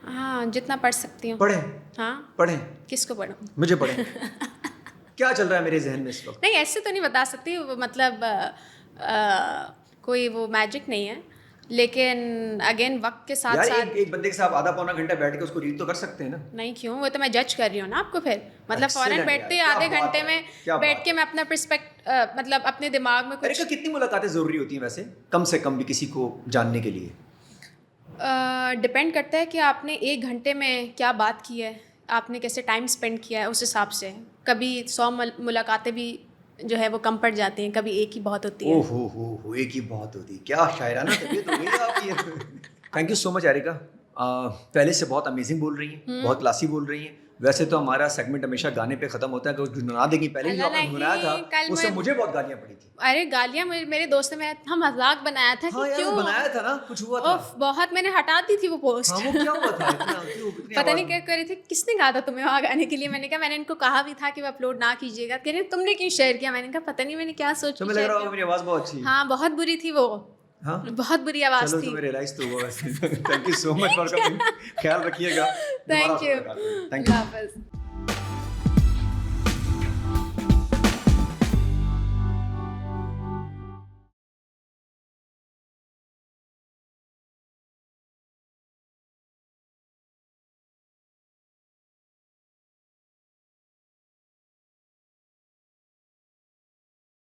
ہاں, جتنا پڑھ سکتی ہوں. پڑھیں. ہاں, پڑھیں. کس کو پڑھوں؟ مجھے پڑھیں. کیا چل رہا ہے میرے ذہن میں اس وقت؟ نہیں, ایسے تو نہیں بتا سکتی, مطلب کوئی وہ میجک نہیں ہے, لیکن اگین وقت کے ساتھ ساتھ ایک بندے کے ساتھ آدھا پونا گھنٹہ بیٹھ کے اس کو ریڈ تو کر سکتے ہیں نا. نہیں, کیوں, وہ تو میں جج کر رہی ہوں نا آپ کو. پھر مطلب فوراً بیٹھتے آدھے گھنٹے میں بیٹھ کے میں اپنا مطلب اپنے دماغ میں کچھ. کتنی ملاقاتیں ضروری ہوتی ہیں ویسے, کم سے کم بھی کسی کو جاننے کے لیے؟ ڈپینڈ کرتا ہے کہ آپ نے ایک گھنٹے میں کیا بات کی ہے, آپ نے کیسے ٹائم اسپینڈ کیا ہے, اس حساب سے. کبھی 100 ملاقاتیں بھی جو ہے وہ کم پڑ جاتی ہیں, کبھی ایک ہی بہت ہوتی ہے. ہو ایک ہی بہت ہوتی ہے. کیا شاعرانہ طبیعت ہو گئی آپ کی. تھینک یو سو مچ ایرکا, پہلے سے بہت امیزنگ بول رہی ہیں, بہت کلاسی بول رہی ہیں. ویسے تو ہمارا سیگمنٹ ہمیشہ گانے پہ ختم ہوتا ہے, کہ گنگنا دے گی. پہلے جو آپ نے گنگنایا تھا اس سے مجھے بہت گالیاں پڑی تھی. ارے گالیاں, میرے دوست نے ہم مذاق بنایا تھا کہ کیوں بنایا تھا نا, کچھ ہوا تھا بہت, میں نے ہٹا دی تھی وہ پوسٹ. وہ کیا ہوا تھا پتہ نہیں کیا کر رہی تھی, کس نے کہا تھا تمہیں وہاں گانے کے لیے. میں نے کہا میں نے ان کو کہا بھی تھا کہ وہ اپلوڈ نہ کیجیے گا. کہہ رہے تم نے کیوں شیئر کیا. میں نے کہا پتہ نہیں میں نے کیا سوچ کے. میری آواز بہت اچھی. ہاں, بہت بری تھی وہ. ہاں, بہت بری آواز تھی. میرے ریلائز تو ہوا. Thank you so much for coming. خیال رکھیے گا. Thank you. اللہ حافظ.